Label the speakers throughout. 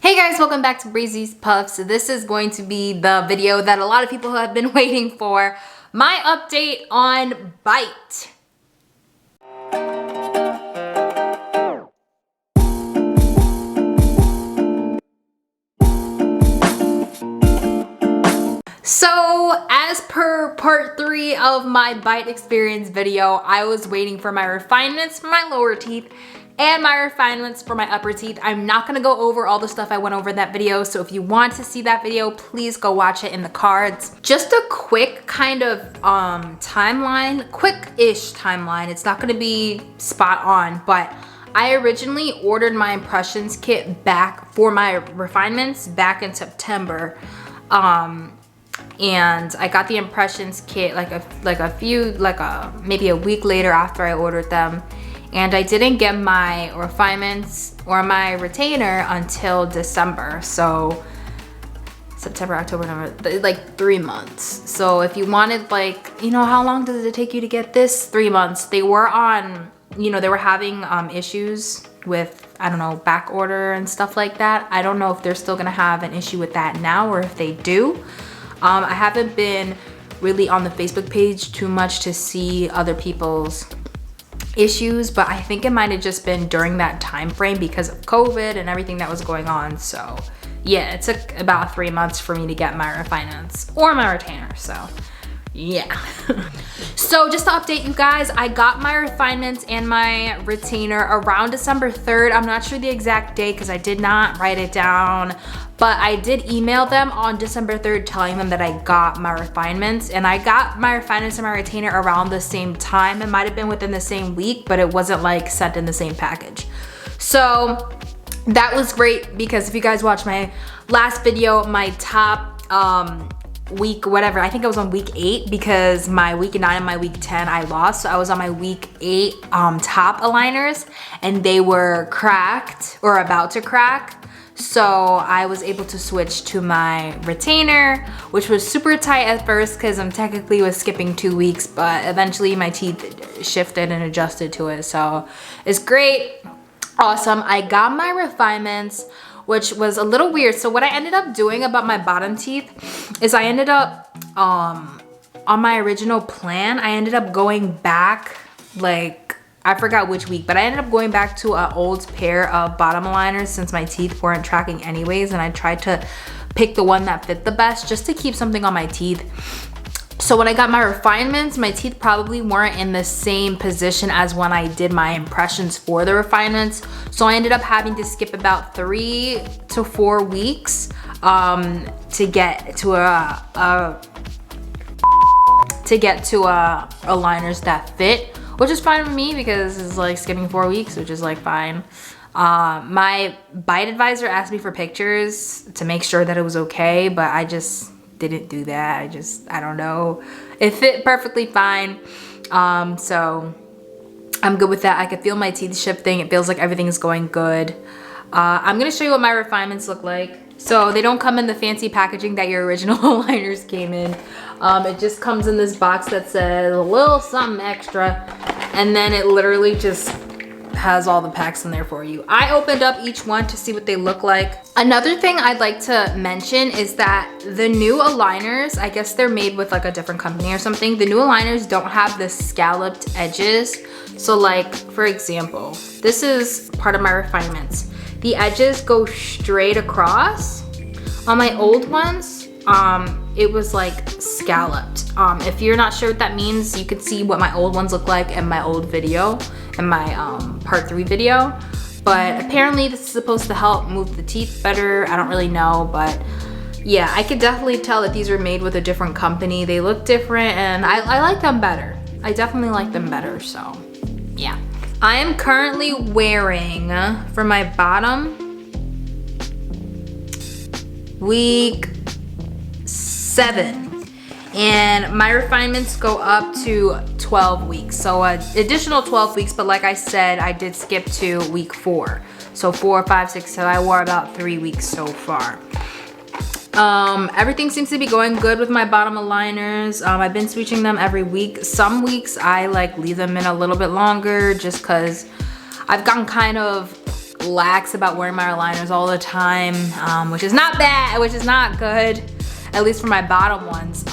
Speaker 1: Hey guys, welcome back to Breezy's Puffs. This is going to be the video that a lot of people have been waiting for. My update on Byte. So as per part 3 of my Byte experience video, I was waiting for my refinements for my lower teeth and my refinements for my upper teeth. I'm not gonna go over all the stuff I went over in that video, so if you want to see that video, please go watch it in the cards. Just a quick kind of timeline, quick-ish timeline. It's not gonna be spot on, but I originally ordered my impressions kit back for my refinements back in September. And I got the impressions kit maybe a week later after I ordered them. And I didn't get my refinements or my retainer until December. So September, October, November, like 3 months. So if you wanted, like, you know, how long does it take you to get this? 3 months. They were on, you know, they were having issues with, I don't know, back order and stuff like that. I don't know if they're still gonna have an issue with that now or if they do. I haven't been really on the Facebook page too much to see other people's issues, but I think it might have just been during that time frame because of COVID and everything that was going on. So yeah, it took about 3 months for me to get my refinements or my retainer, so yeah. So just to update you guys, I got my refinements and my retainer around December 3rd. I'm not sure the exact date because I did not write it down, but I did email them on December 3rd telling them that I got my refinements, and I got my refinements and my retainer around the same time. It might have been within the same week, but it wasn't like sent in the same package. So that was great because if you guys watched my last video, my top week, whatever, I think I was on week 8 because my week 9 and my week 10 I lost. So I was on my week 8 top aligners and they were cracked or about to crack. So I was able to switch to my retainer, which was super tight at first because I'm technically was skipping 2 weeks, but eventually my teeth shifted and adjusted to it. So it's great, awesome. I got my refinements, which was a little weird. So what I ended up doing about my bottom teeth is I ended up, on my original plan, I ended up going back, like, I forgot which week, but I ended up going back to an old pair of bottom aligners since my teeth weren't tracking anyways, and I tried to pick the one that fit the best just to keep something on my teeth. So when I got my refinements, my teeth probably weren't in the same position as when I did my impressions for the refinements. So I ended up having to skip about 3 to 4 weeks to get to aligners that fit, which is fine with me because it's like skipping 4 weeks, which is like fine. My Byte advisor asked me for pictures to make sure that it was okay, but I just didn't do that. I don't know. It fit perfectly fine. So I'm good with that. I could feel my teeth shifting. It feels like everything's going good. I'm gonna show you what my refinements look like. So they don't come in the fancy packaging that your original aligners came in. It just comes in this box that says a little something extra, and then it literally just has all the packs in there for you. I opened up each one to see what they look like. Another thing I'd like to mention is that the new aligners, I guess they're made with like a different company or something. The new aligners don't have the scalloped edges. So like, for example, this is part of my refinements. The edges go straight across. On my old ones, it was like scalloped. If you're not sure what that means, you could see what my old ones look like in my old video, in my part 3 video. But apparently this is supposed to help move the teeth better. I don't really know, but yeah, I could definitely tell that these were made with a different company. They look different and I like them better. I definitely like them better, so yeah. I am currently wearing, for my bottom, week 7. And my refinements go up to 12 weeks. So additional 12 weeks, but like I said, I did skip to week 4. So 4, 5, 6, so I wore about 3 weeks so far. Everything seems to be going good with my bottom aligners. I've been switching them every week. Some weeks I like leave them in a little bit longer just cause I've gotten kind of lax about wearing my aligners all the time, which is not bad, which is not good, at least for my bottom ones.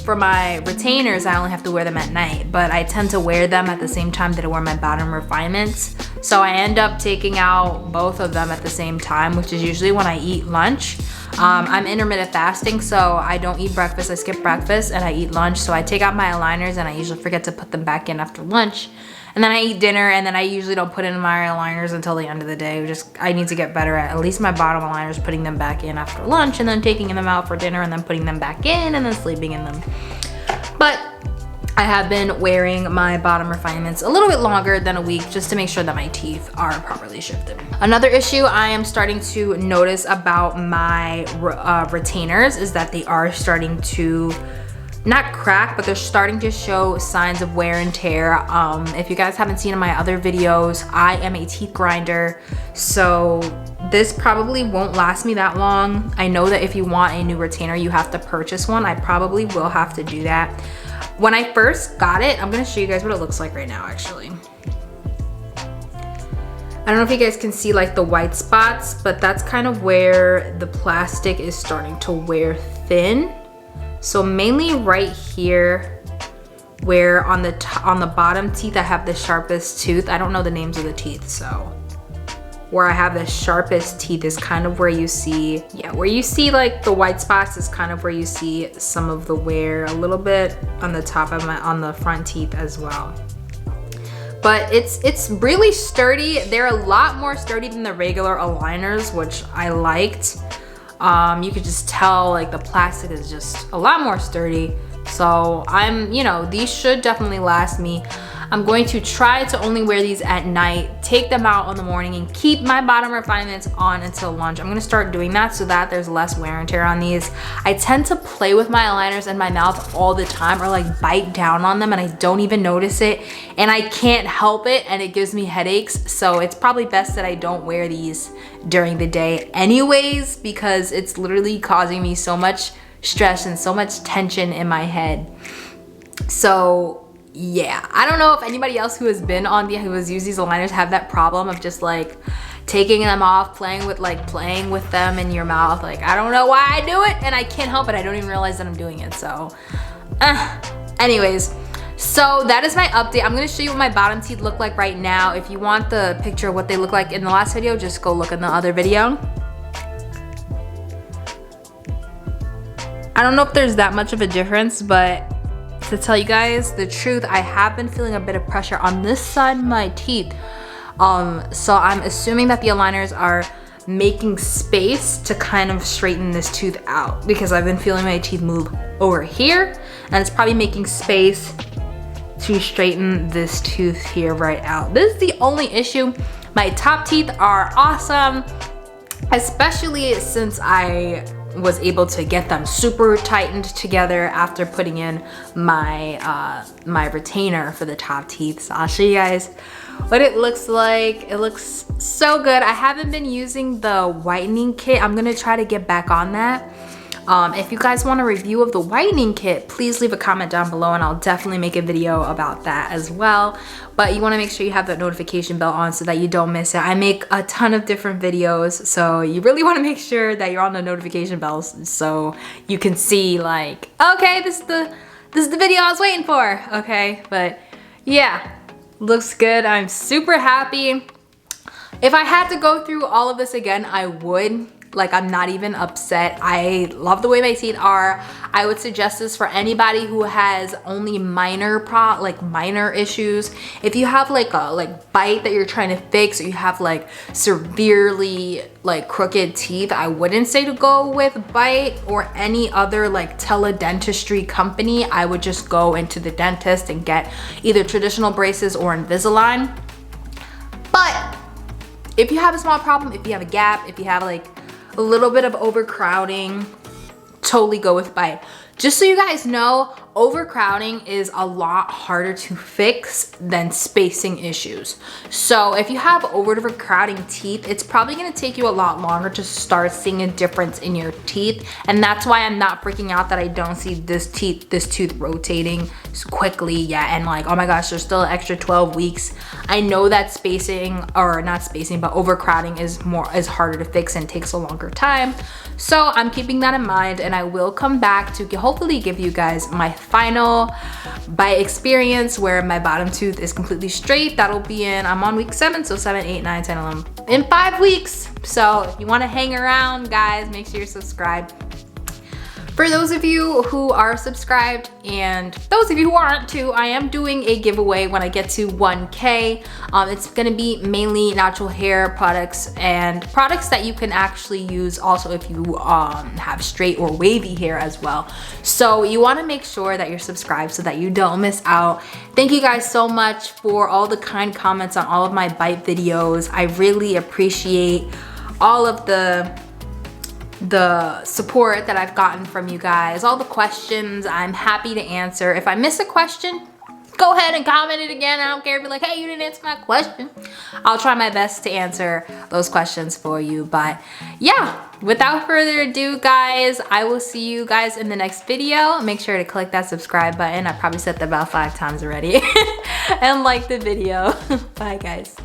Speaker 1: For my retainers, I only have to wear them at night, but I tend to wear them at the same time that I wear my bottom refinements. So I end up taking out both of them at the same time, which is usually when I eat lunch. I'm intermittent fasting, so I don't eat breakfast, I skip breakfast and I eat lunch. So I take out my aligners and I usually forget to put them back in after lunch. And then I eat dinner, and then I usually don't put in my aligners until the end of the day. I need to get better at least my bottom aligners, putting them back in after lunch and then taking them out for dinner and then putting them back in and then sleeping in them. But I have been wearing my bottom refinements a little bit longer than a week just to make sure that my teeth are properly shifted. Another issue I am starting to notice about my retainers is that they are starting to not crack, but they're starting to show signs of wear and tear. If you guys haven't seen in my other videos, I am a teeth grinder, so this probably won't last me that long. I know that if you want a new retainer, you have to purchase one. I probably will have to do that. When I first got it, I'm gonna show you guys what it looks like right now, actually. I don't know if you guys can see like the white spots, but that's kind of where the plastic is starting to wear thin. So mainly right here, where on the bottom teeth I have the sharpest tooth. I don't know the names of the teeth, so where I have the sharpest teeth is kind of where you see, where you see like the white spots is kind of where you see some of the wear, a little bit on the top of on the front teeth as well. But it's really sturdy. They're a lot more sturdy than the regular aligners, which I liked. You could just tell like the plastic is just a lot more sturdy. So these should definitely last me. I'm going to try to only wear these at night, take them out in the morning, and keep my bottom refinements on until lunch. I'm gonna start doing that so that there's less wear and tear on these. I tend to play with my aligners in my mouth all the time, or like bite down on them, and I don't even notice it, and I can't help it, and it gives me headaches. So it's probably best that I don't wear these during the day anyways, because it's literally causing me so much stress and so much tension in my head. So yeah, I don't know if anybody else who has used these aligners have that problem of just like taking them off, playing with them in your mouth. Like, I don't know why I do it, and I can't help it. I don't even realize that I'm doing it. So anyways, so that is my update. I'm gonna show you what my bottom teeth look like right now. If you want the picture of what they look like in the last video, just go look in the other video. I don't know if there's that much of a difference, but to tell you guys the truth, I have been feeling a bit of pressure on this side of my teeth. So I'm assuming that the aligners are making space to kind of straighten this tooth out, because I've been feeling my teeth move over here, and it's probably making space to straighten this tooth here right out. This is the only issue. My top teeth are awesome, especially since I was able to get them super tightened together after putting in my my retainer for the top teeth. So I'll show you guys what it looks like. It looks so good. I haven't been using the whitening kit. I'm gonna try to get back on that. If you guys want a review of the whitening kit, please leave a comment down below, and I'll definitely make a video about that as well. But you want to make sure you have that notification bell on so that you don't miss it. I make a ton of different videos, so you really want to make sure that you're on the notification bells so you can see like, okay, this is the video I was waiting for. Okay, but yeah, looks good. I'm super happy. If I had to go through all of this again, I would. Like, I'm not even upset. I love the way my teeth are. I would suggest this for anybody who has only minor issues. If you have like a bite that you're trying to fix, or you have like severely like crooked teeth, I wouldn't say to go with Byte or any other like teledentistry company. I would just go into the dentist and get either traditional braces or Invisalign. But if you have a small problem, if you have a gap, if you have like a little bit of overcrowding, totally go with Byte. Just so you guys know, overcrowding is a lot harder to fix than spacing issues. So if you have overcrowding teeth, it's probably gonna take you a lot longer to start seeing a difference in your teeth. And that's why I'm not freaking out that I don't see this tooth rotating quickly yet. And like, oh my gosh, there's still an extra 12 weeks. I know that spacing, or not spacing, but overcrowding is harder to fix and takes a longer time. So I'm keeping that in mind, and I will come back to hopefully give you guys my final bite experience where my bottom tooth is completely straight. That'll be I'm on week 7, so 7, 8, 9, 10, 11, in 5 weeks. So if you wanna hang around, guys, make sure you're subscribed. For those of you who are subscribed and those of you who aren't too, I am doing a giveaway when I get to 1K. It's gonna be mainly natural hair products and products that you can actually use also if you have straight or wavy hair as well. So you wanna make sure that you're subscribed so that you don't miss out. Thank you guys so much for all the kind comments on all of my Byte videos. I really appreciate all of the support that I've gotten from you guys, all the questions. I'm happy to answer. If I miss a question, go ahead and comment it again. I don't care. Be like, hey, you didn't answer my question. I'll try my best to answer those questions for you. But yeah, without further ado, guys, I will see you guys in the next video. Make sure to click that subscribe button. I probably said that about 5 times already. And like the video. Bye, guys.